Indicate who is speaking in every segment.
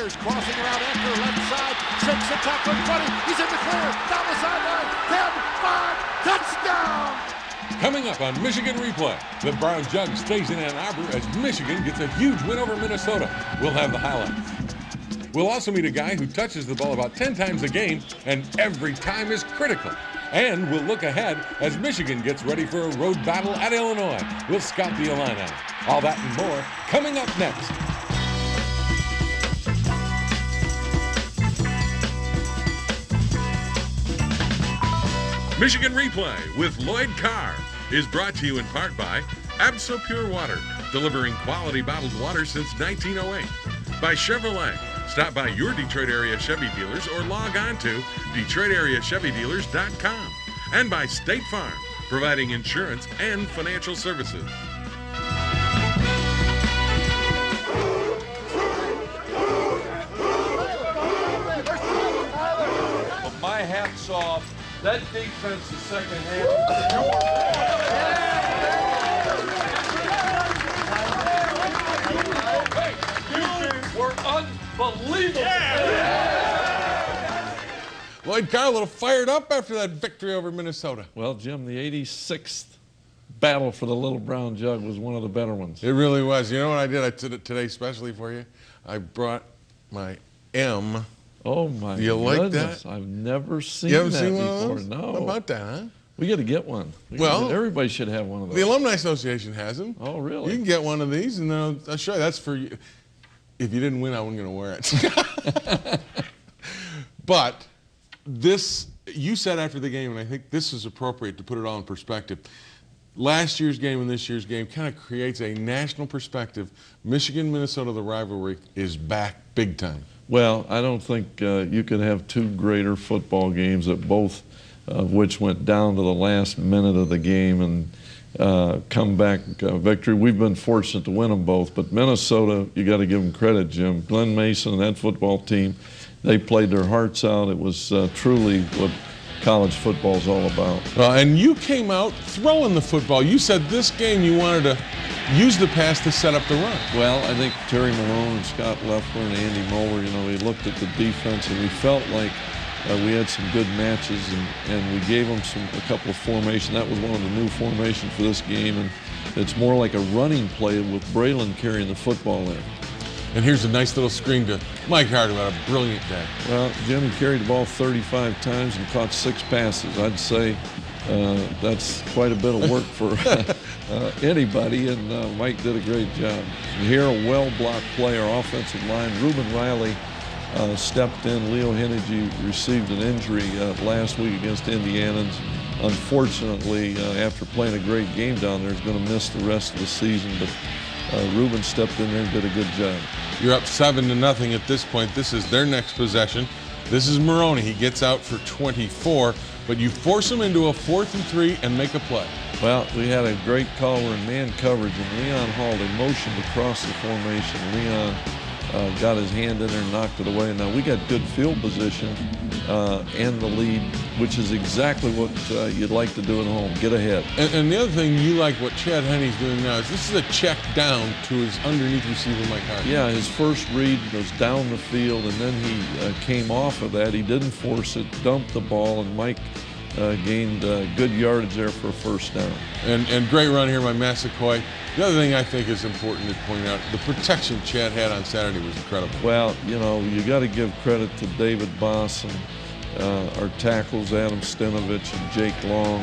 Speaker 1: Ayers crossing around Anchor, left side, shakes the tackle, 20, he's in the clear, down the sideline, 10, 5, touchdown!
Speaker 2: Coming up on Michigan Replay, the Brown Jug stays in Ann Arbor as Michigan gets a huge win over Minnesota. We'll have the highlights. We'll also meet a guy who touches the ball about 10 times a game, and every time is critical. And we'll look ahead as Michigan gets ready for a road battle at Illinois. We'll scout the Illini. All that and more coming up next. Michigan Replay with Lloyd Carr is brought to you in part by Abso Pure Water, delivering quality bottled water since 1908. By Chevrolet. Stop by your Detroit area Chevy dealers or log on to DetroitAreaChevyDealers.com. And by State Farm, providing insurance and financial services.
Speaker 3: Well, my hat's off. That defense the second half. You were unbelievable.
Speaker 2: Lloyd Carr a little fired up after that victory over Minnesota.
Speaker 4: Well, Jim, the 86th battle for the Little Brown Jug was one of the better ones.
Speaker 2: It really was. You know what I did? I did it today especially for you. I brought my M.
Speaker 4: Oh my
Speaker 2: Do you like
Speaker 4: goodness.
Speaker 2: that?
Speaker 4: I've never seen
Speaker 2: You haven't
Speaker 4: that
Speaker 2: seen one of
Speaker 4: before.
Speaker 2: those?
Speaker 4: No.
Speaker 2: How about that, huh?
Speaker 4: We got to get one. Everybody should have one of those.
Speaker 2: The Alumni Association has them.
Speaker 4: Oh, really?
Speaker 2: You can get one of these, and I'll show you. That's for you. If you didn't win, I wasn't going to wear it. But this, you said after the game, and I think this is appropriate to put it all in perspective. Last year's game and this year's game kind of creates a national perspective. Michigan-Minnesota, the rivalry, is back big time.
Speaker 4: Well, I don't think you could have two greater football games that both of which went down to the last minute of the game and comeback victory. We've been fortunate to win them both, but Minnesota, you got to give them credit, Jim. Glenn Mason and that football team, they played their hearts out. It was truly what college football is all about.
Speaker 2: Well, and you came out throwing the football. You said this game you wanted to use the pass to set up the run.
Speaker 4: Well, I think Terry Malone and Scott Leffler and Andy Moeller, we looked at the defense and we felt like we had some good matches, and we gave them a couple of formations. That was one of the new formations for this game, and it's more like a running play with Braylon carrying the football there.
Speaker 2: And here's a nice little screen to Mike Hart, who had a brilliant day.
Speaker 4: Well, Jim carried the ball 35 times and caught 6 passes. I'd say that's quite a bit of work for anybody, and Mike did a great job. And here, a well-blocked play, our offensive line. Reuben Riley stepped in. Leo Hennedy received an injury last week against Indiana. Unfortunately, after playing a great game down there, is going to miss the rest of the season, but Reuben stepped in there and did a good job.
Speaker 2: You're up 7-0 at this point. This is their next possession. This is Maroney. He gets out for 24, but you force him into a 4th and 3 and make a play.
Speaker 4: Well, we had a great call. We're in man coverage, and Leon Hall, they motioned across the formation. Leon got his hand in there and knocked it away. Now, we got good field position and the lead, which is exactly what you'd like to do at home, get ahead.
Speaker 2: And the other thing you like what Chad Henney's doing now is this is a check down to his underneath receiver, Mike Hart.
Speaker 4: Yeah, his first read was down the field, and then he came off of that. He didn't force it, dumped the ball, and Mike gained good yardage there for a first down.
Speaker 2: And great run here by Massaquoi. The other thing I think is important to point out, the protection Chad had on Saturday was incredible.
Speaker 4: Well, you got to give credit to David Boss and our tackles, Adam Stinovich and Jake Long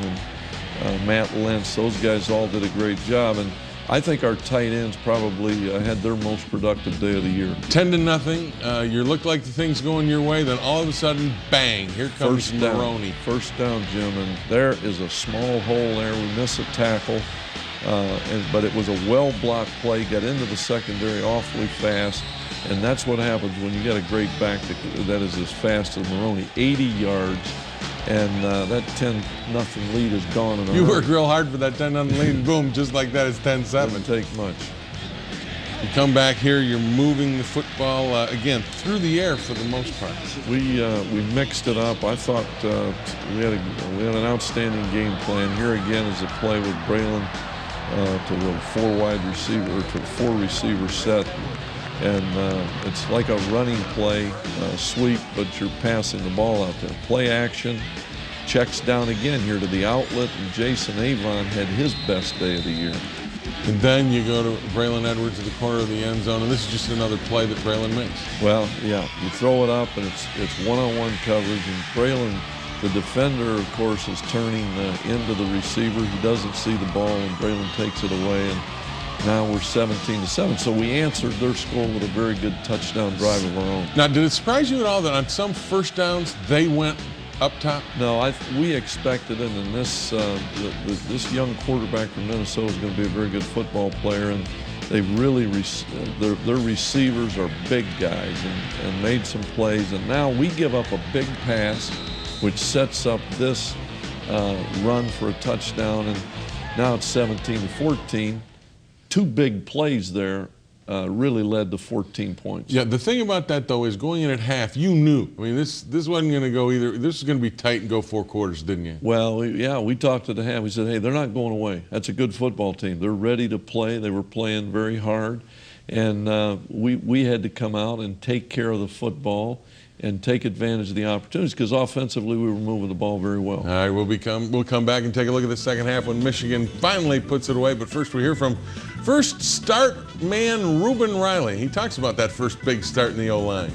Speaker 4: and Matt Lentz. Those guys all did a great job. And I think our tight ends probably had their most productive day of the year.
Speaker 2: 10-0. You look like the thing's going your way, then all of a sudden, bang, here comes Maroney.
Speaker 4: First down, Jim, and there is a small hole there. We miss a tackle, but it was a well-blocked play, got into the secondary awfully fast, and that's what happens when you got a great back that is as fast as Maroney, 80 yards. And that 10-0 lead is gone.
Speaker 2: You work real hard for that 10-0 lead, and boom, just like that, it's 10-7.
Speaker 4: Doesn't take much.
Speaker 2: You come back here, you're moving the football, again, through the air for the most part.
Speaker 4: We mixed it up. I thought we had an outstanding game plan. Here again is a play with Braylon to the 4 receiver set. And it's like a running play, sweep, but you're passing the ball out there. Play action, checks down again here to the outlet, and Jason Avon had his best day of the year.
Speaker 2: And then you go to Braylon Edwards at the corner of the end zone, and this is just another play that Braylon makes.
Speaker 4: Well, yeah, you throw it up, and it's one-on-one coverage, and Braylon, the defender, of course, is turning into the receiver. He doesn't see the ball, and Braylon takes it away, and now we're 17-7. So we answered their score with a very good touchdown drive of our own.
Speaker 2: Now, did it surprise you at all that on some first downs they went up top?
Speaker 4: No, we expected it, and this young quarterback from Minnesota is going to be a very good football player, and they really their receivers are big guys and made some plays. And now we give up a big pass, which sets up this run for a touchdown, and now it's 17-14. Two big plays there really led to 14 points.
Speaker 2: Yeah, the thing about that, though, is going in at half, you knew. I mean, this wasn't going to go either. This was going to be tight and go 4 quarters, didn't you?
Speaker 4: Well, we talked at the half. We said, hey, they're not going away. That's a good football team. They're ready to play. They were playing very hard. And we had to come out and take care of the football and take advantage of the opportunities, because offensively we were moving the ball very well.
Speaker 2: All right, we'll come back and take a look at the second half when Michigan finally puts it away. But first we hear from first start man Reuben Riley. He talks about that first big start in the O-line.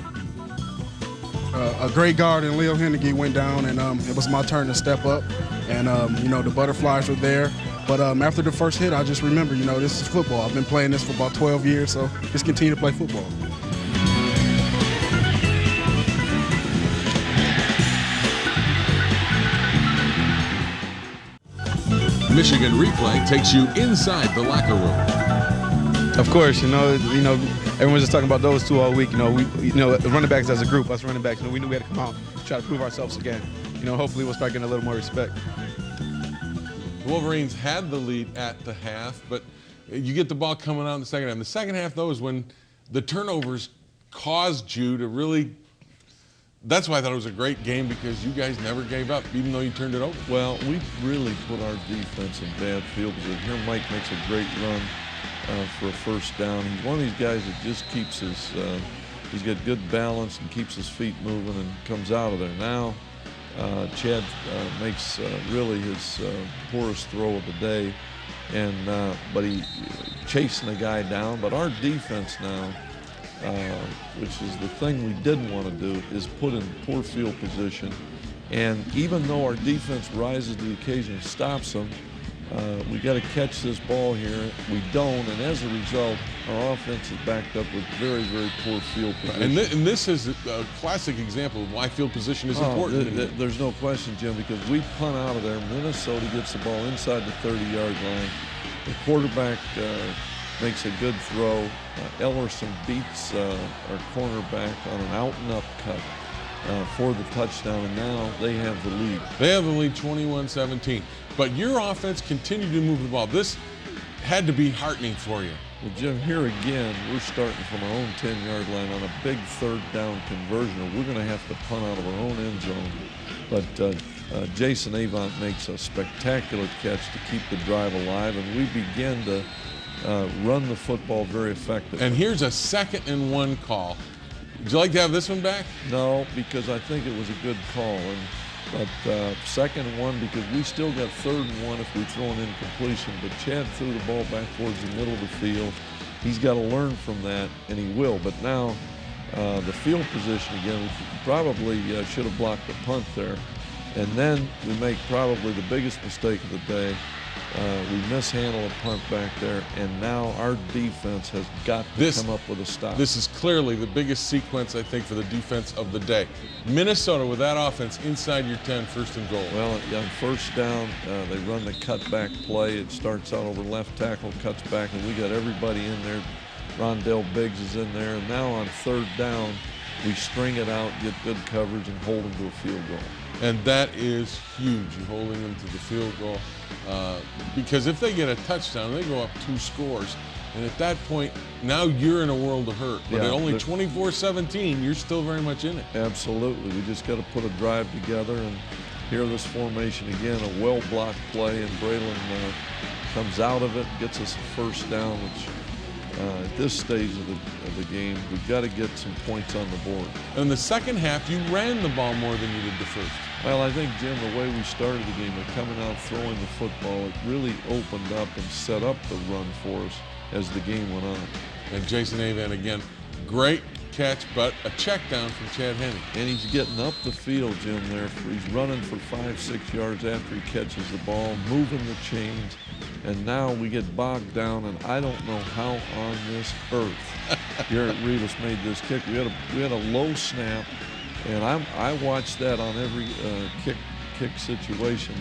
Speaker 5: A great guard in Leo Hennigy went down, and it was my turn to step up. And, the butterflies were there. But after the first hit, I just remember, this is football. I've been playing this for about 12 years, so just continue to play football.
Speaker 2: Michigan Replay takes you inside the locker room.
Speaker 6: Of course, everyone's just talking about those two all week. Running backs as a group, us running backs, we knew we had to come out and try to prove ourselves again. Hopefully we'll start getting a little more respect.
Speaker 2: The Wolverines had the lead at the half, but you get the ball coming out in the second half. And the second half, though, is when the turnovers caused you to really. That's why I thought it was a great game, because you guys never gave up, even though you turned it over.
Speaker 4: Well, we really put our defense in bad field position. Here Mike makes a great run for a first down. He's one of these guys that just keeps he's got good balance and keeps his feet moving and comes out of there. Now, Chad makes really his poorest throw of the day, but he chasing the guy down. But our defense now, which is the thing we didn't want to do, is put in poor field position. And even though our defense rises to the occasion and stops them, we got to catch this ball here. We don't, and as a result, our offense is backed up with very, very poor field position.
Speaker 2: And this is a classic example of why field position is important.
Speaker 4: There's no question, Jim, because we punt out of there. Minnesota gets the ball inside the 30-yard line. The quarterback makes a good throw. Ellerson beats our cornerback on an out-and-up cut for the touchdown, and now they have the lead.
Speaker 2: They have the lead 21-17. But your offense continued to move the ball. This had to be heartening for you.
Speaker 4: Well, Jim, here again, we're starting from our own 10-yard line on a big third down conversion, or we're going to have to punt out of our own end zone. But Jason Avon makes a spectacular catch to keep the drive alive, and we begin to run the football very effectively.
Speaker 2: And here's a 2nd and 1 call. Would you like to have this one back?
Speaker 4: No, because I think it was a good call. But 2nd and 1, because we still got 3rd and 1 if we throw an incompletion. But Chad threw the ball back towards the middle of the field. He's got to learn from that, and he will. But now the field position again, we probably should have blocked the punt there. And then we make probably the biggest mistake of the day. We mishandle a punt back there, and now our defense has got to come up with a stop.
Speaker 2: This is clearly the biggest sequence, I think, for the defense of the day. Minnesota with that offense inside your 10, 1st and goal.
Speaker 4: Well, on first down, they run the cutback play. It starts out over left tackle, cuts back, and we got everybody in there. Rondell Biggs is in there, and now on 3rd down, we string it out, get good coverage, and hold them to a field goal.
Speaker 2: And that is huge, holding them to the field goal. Because if they get a touchdown, they go up 2 scores. And at that point, now you're in a world of hurt. But at only 24-17, you're still very much in it.
Speaker 4: Absolutely. We just got to put a drive together. And here this formation again, a well-blocked play. And Braylon comes out of it, gets us a 1st down, which this stage of the game, we've got to get some points on the board.
Speaker 2: In the second half, you ran the ball more than you did the first.
Speaker 4: Well, I think, Jim, the way we started the game, we're coming out throwing the football, it really opened up and set up the run for us as the game went on.
Speaker 2: And Jason Avan again, great catch, but a check down from Chad Henne.
Speaker 4: And he's getting up the field, Jim, there. He's running for 5-6 yards after he catches the ball, moving the chains. And now we get bogged down, and I don't know how on this earth Garrett Rivas made this kick. We had a low snap, and I watched that on every kick situation.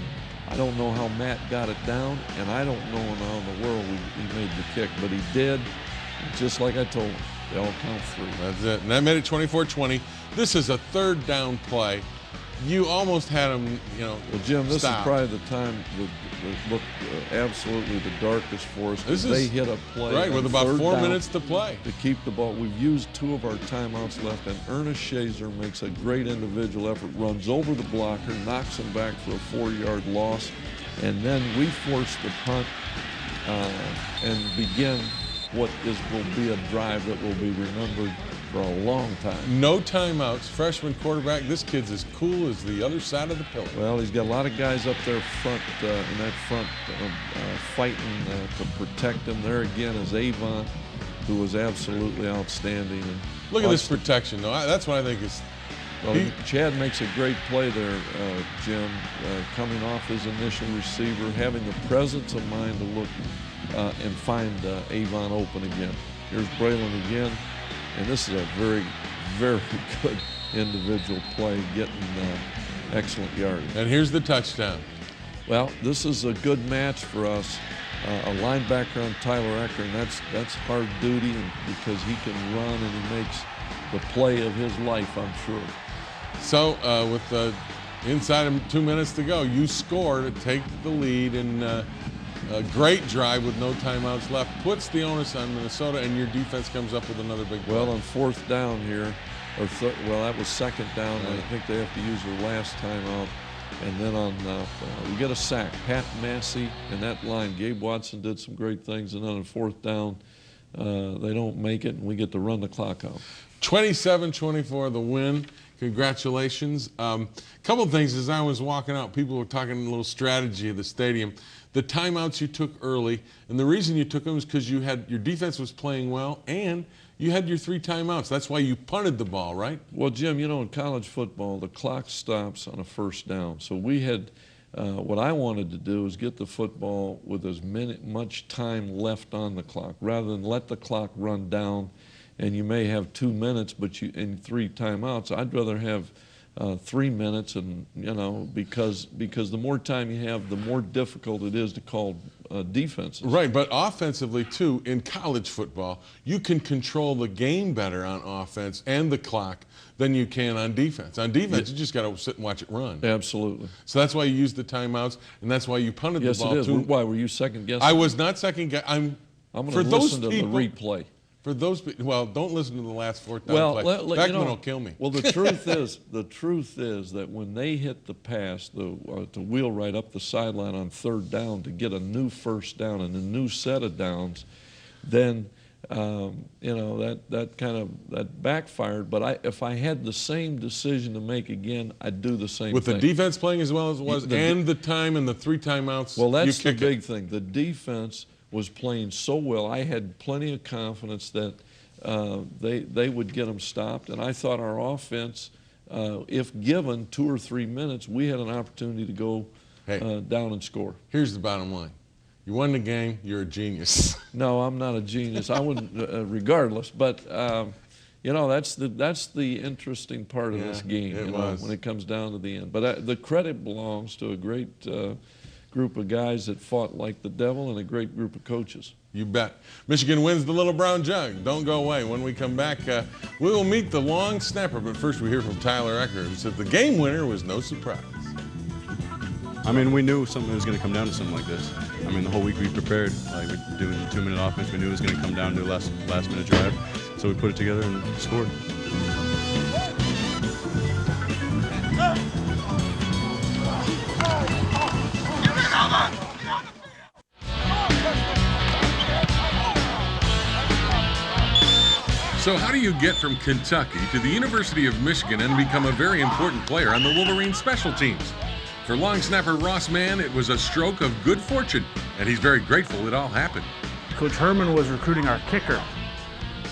Speaker 4: I don't know how Matt got it down, and I don't know how in the world he made the kick, but he did. Just like I told him, they all count 3.
Speaker 2: That's it. And that made it 24-20. This is a third down play. You almost had him,
Speaker 4: Well, Jim, this
Speaker 2: stopped.
Speaker 4: is probably the time that looked absolutely the darkest for us.
Speaker 2: This
Speaker 4: They
Speaker 2: is
Speaker 4: hit a play
Speaker 2: right with about 4
Speaker 4: down
Speaker 2: minutes to play
Speaker 4: to keep the ball. We've used 2 of our timeouts left, and Ernest Shazer makes a great individual effort, runs over the blocker, knocks him back for a 4-yard loss, and then we force the punt and begin what will be a drive that will be remembered for a long time.
Speaker 2: No timeouts. Freshman quarterback. This kid's as cool as the other side of the pillar.
Speaker 4: Well, he's got a lot of guys up there front, in that front, fighting to protect him. There again is Avon, who was absolutely outstanding. And
Speaker 2: Look at this protection, though. That's what I think is.
Speaker 4: Well, Chad makes a great play there, Jim, coming off his initial receiver, having the presence of mind to look and find Avon open again. Here's Braylon again, and this is a very, very good individual play, getting excellent yardage.
Speaker 2: And here's the touchdown.
Speaker 4: Well, this is a good match for us. A linebacker on Tyler Ecker, and that's hard duty, and because he can run and he makes the play of his life, I'm sure.
Speaker 2: So with inside of 2 minutes to go, you score to take the lead, and a great drive with no timeouts left puts the onus on Minnesota, and your defense comes up with another big play.
Speaker 4: Well, on 4th down here, well, that was 2nd down. I think they have to use their last timeout. And then we get a sack. Pat Massey and that line. Gabe Watson did some great things. And then on 4th down, they don't make it, and we get to run the clock out.
Speaker 2: 27-24, the win. Congratulations. Couple of things as I was walking out, people were talking a little strategy of the stadium. The timeouts you took early, and the reason you took them is because your defense was playing well, and you had your 3 timeouts. That's why you punted the ball, right?
Speaker 4: Well, Jim, in college football, the clock stops on a 1st down. So we had, what I wanted to do is get the football with as much time left on the clock, rather than let the clock run down, and you may have 2 minutes, but in 3 timeouts. I'd rather have 3 minutes, and because the more time you have, the more difficult it is to call defenses.
Speaker 2: Right, but offensively too, in college football, you can control the game better on offense and the clock than you can on defense. On defense, you just got to sit and watch it run.
Speaker 4: Absolutely.
Speaker 2: So that's why you used the timeouts, and that's why you punted the ball.
Speaker 4: Yes, it is. Why were you second guessing?
Speaker 2: I was not second guessing.
Speaker 4: I'm going to listen to the replay.
Speaker 2: For those people, well, don't listen to the last 4th down play. Beckman will kill me.
Speaker 4: Well, the truth is that when they hit the pass, to wheel right up the sideline on 3rd down to get a new 1st down and a new set of downs, then that backfired. But if I had the same decision to make again, I'd do the same thing.
Speaker 2: With the defense playing as well as it was, and the time and the 3 timeouts.
Speaker 4: Well, that's the big thing. The defense was playing so well. I had plenty of confidence that they would get them stopped, and I thought our offense, if given 2 or 3 minutes, we had an opportunity to go down and score.
Speaker 2: Here's the bottom line. You won the game, you're a genius.
Speaker 4: No, I'm not a genius. I wouldn't, regardless, but that's the interesting part of this game, when it comes down to the end. But the credit belongs to a great group of guys that fought like the devil, and a great group of coaches.
Speaker 2: You bet. Michigan wins the Little Brown Jug. Don't go away. When we come back, we will meet the long snapper, but first we hear from Tyler Ecker, who said the game winner was no surprise.
Speaker 7: I mean, we knew something was going to come down to something like this. I mean, the whole week we prepared. Like, we're doing the 2-minute offense. We knew it was going to come down to a last-minute drive. So we put it together and scored.
Speaker 2: So how do you get from Kentucky to the University of Michigan and become a very important player on the Wolverine special teams? For long snapper Ross Mann, it was a stroke of good fortune, and he's very grateful it all happened.
Speaker 8: Coach Herman was recruiting our kicker,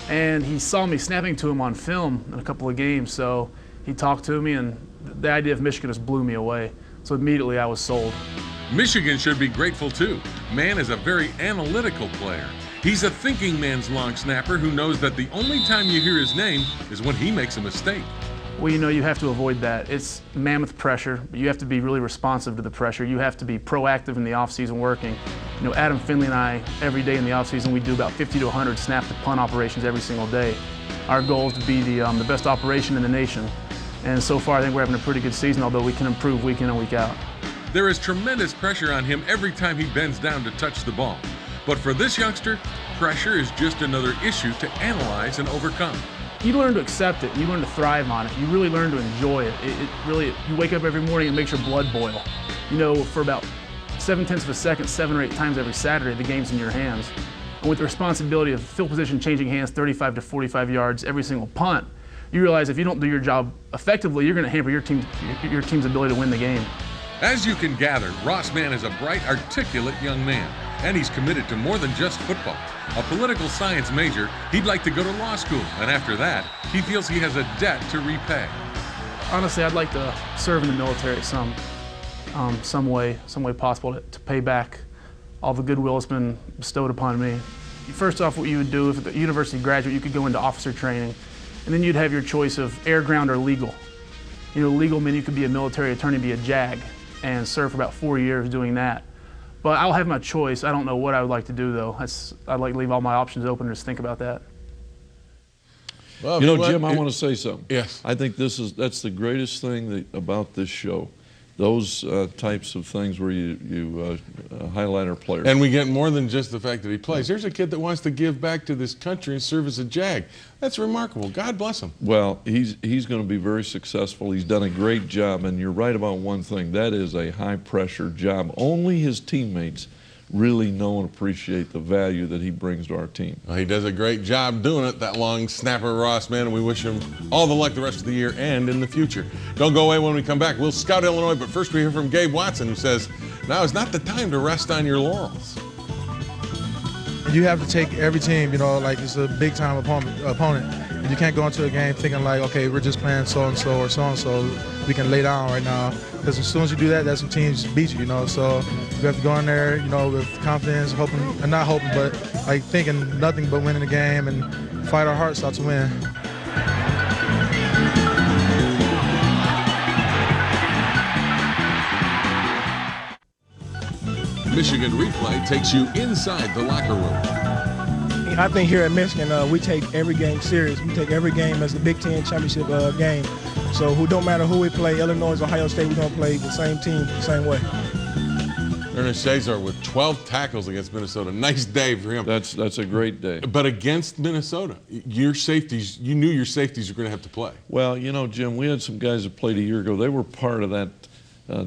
Speaker 8: and he saw me snapping to him on film in a couple of games, so he talked to me, and the idea of Michigan just blew me away. So immediately I was sold.
Speaker 2: Michigan should be grateful too. Mann is a very analytical player. He's a thinking man's long snapper who knows that the only time you hear his name is when he makes a mistake.
Speaker 8: Well, you know, you have to avoid that. It's mammoth pressure, but you have to be really responsive to the pressure. You have to be proactive in the offseason working. You know, Adam Finley and I, every day in the offseason, we do about 50 to 100 snap to punt operations every single day. Our goal is to be the best operation in the nation. And so far, I think we're having a pretty good season, although we can improve week in and week out.
Speaker 2: There is tremendous pressure on him every time he bends down to touch the ball. But for this youngster, pressure is just another issue to analyze and overcome.
Speaker 8: You learn to accept it. You learn to thrive on it. You really learn to enjoy it. You wake up every morning and it makes your blood boil. You know, for about 0.7 of a second, 7 or 8 times every Saturday, the game's in your hands. And with the responsibility of field position changing hands 35 to 45 yards every single punt, you realize if you don't do your job effectively, you're going to hamper your team's ability to win the game.
Speaker 2: As you can gather, Ross Mann is a bright, articulate young man, and he's committed to more than just football. A political science major, he'd like to go to law school, and after that, he feels he has a debt to repay.
Speaker 8: Honestly, I'd like to serve in the military some way possible to pay back all the goodwill that's been bestowed upon me. First off, what you would do, if a university graduate, you could go into officer training, and then you'd have your choice of air, ground, or legal. You know, legal means you could be a military attorney, be a JAG, and serve for about 4 years doing that. But I'll have my choice. I don't know what I would like to do, though. I'd like to leave all my options open and just think about that.
Speaker 4: Well, you know, Jim, I want to say something.
Speaker 2: Yes.
Speaker 4: I think that's the greatest thing about this show. Those types of things where you highlight our players.
Speaker 2: And we get more than just the fact that he plays. Here's a kid that wants to give back to this country and serve as a JAG. That's remarkable. God bless him.
Speaker 4: Well, he's going to be very successful. He's done a great job, and you're right about one thing. That is a high-pressure job. Only his teammates really know and appreciate the value that he brings to our team.
Speaker 2: Well, he does a great job doing it, that long snapper Ross Mann, and we wish him all the luck the rest of the year and in the future. Don't go away. When we come back, we'll scout Illinois, but first we hear from Gabe Watson, who says, now is not the time to rest on your laurels.
Speaker 9: You have to take every team, you know, like it's a big-time opponent. And you can't go into a game thinking like, okay, we're just playing so-and-so or so-and-so. We can lay down right now. Because as soon as you do that, that's when teams beat you, you know. So you have to go in there, you know, with confidence, hoping, and not hoping, but like thinking nothing but winning the game and fight our hearts out to win.
Speaker 2: Michigan Replay takes you inside the locker room.
Speaker 10: I think here at Michigan, we take every game serious. We take every game as the Big Ten championship game. So don't matter who we play, Illinois, Ohio State, we're going to play the same team the same way.
Speaker 2: Ernest Cesar with 12 tackles against Minnesota. Nice day for him.
Speaker 4: That's a great day.
Speaker 2: But against Minnesota, your safeties, you knew your safeties were going to have to play.
Speaker 4: Well, you know, Jim, we had some guys that played a year ago. They were part of that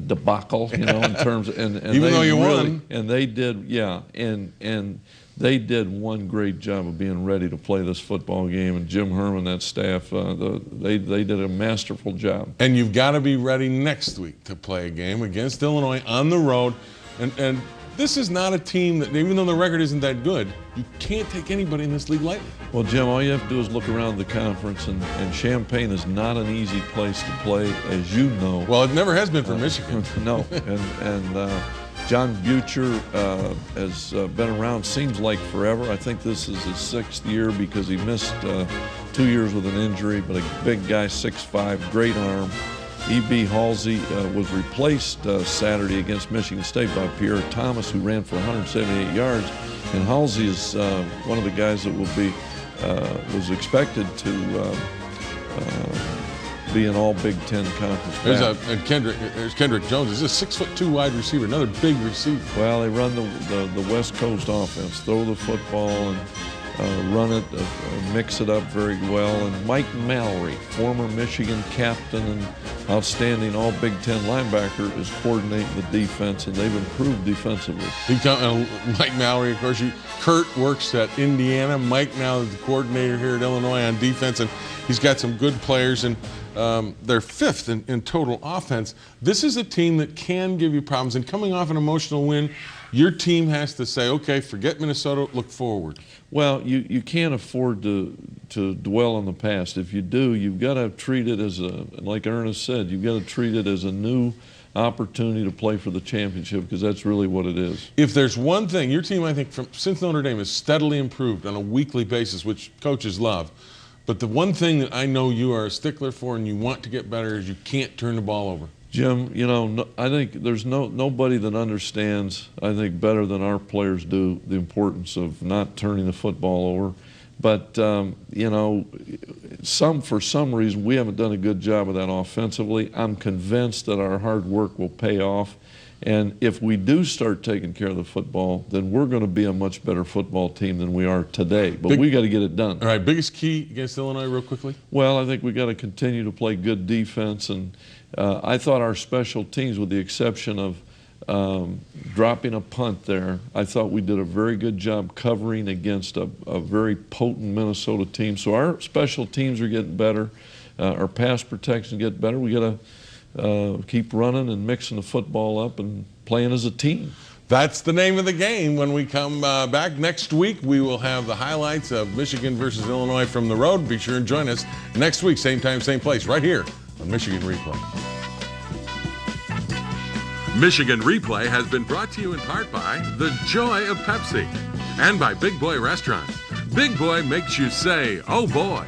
Speaker 4: debacle, you know, in terms of, and
Speaker 2: even though you won,
Speaker 4: and they did, yeah, and they did one great job of being ready to play this football game. And Jim Herman, that staff, they did a masterful job.
Speaker 2: And you've got to be ready next week to play a game against Illinois on the road. And this is not a team that, even though the record isn't that good, you can't take anybody in this league lightly.
Speaker 4: Well, Jim, all you have to do is look around the conference, and Champaign is not an easy place to play, as you know.
Speaker 2: Well, it never has been for Michigan.
Speaker 4: No, and John Butcher has been around, seems like forever. I think this is his 6th year because he missed 2 years with an injury, but a big guy, 6'5", great arm. E.B. Halsey was replaced Saturday against Michigan State by Pierre Thomas, who ran for 178 yards. And Halsey is one of the guys that will be was expected to be an all Big Ten conference.
Speaker 2: There's Kendrick Jones. He's a 6'2" wide receiver, another big receiver.
Speaker 4: Well, they run the West Coast offense, throw the football, and run it, mix it up very well. And Mike Mallory, former Michigan captain and outstanding all Big Ten linebacker, is coordinating the defense, and they've improved defensively.
Speaker 2: Mike Mallory, of course. Kurt works at Indiana. Mike now is the coordinator here at Illinois on defense, and he's got some good players, and they're fifth in total offense. This is a team that can give you problems, and coming off an emotional win, your team has to say, okay, forget Minnesota, look forward.
Speaker 4: Well, you can't afford to dwell on the past. If you do, you've got to treat it as like Ernest said, you've got to treat it as a new opportunity to play for the championship, because that's really what it is.
Speaker 2: If there's one thing, your team, I think, since Notre Dame has steadily improved on a weekly basis, which coaches love, but the one thing that I know you are a stickler for and you want to get better is you can't turn the ball over.
Speaker 4: Jim, I think there's nobody that understands, I think, better than our players do, the importance of not turning the football over. But, for some reason, we haven't done a good job of that offensively. I'm convinced that our hard work will pay off. And if we do start taking care of the football, then we're going to be a much better football team than we are today. But we got to get it done.
Speaker 2: All right, biggest key against Illinois real quickly?
Speaker 4: Well, I think we got to continue to play good defense. And I thought our special teams, with the exception of dropping a punt there, I thought we did a very good job covering against a very potent Minnesota team. So our special teams are getting better. Our pass protection get better. We got to keep running and mixing the football up and playing as a team.
Speaker 2: That's the name of the game. When we come back next week, we will have the highlights of Michigan versus Illinois from the road. Be sure and join us next week, same time, same place, right here on Michigan Replay. Michigan Replay has been brought to you in part by The Joy of Pepsi and by Big Boy Restaurants. Big Boy makes you say, oh boy.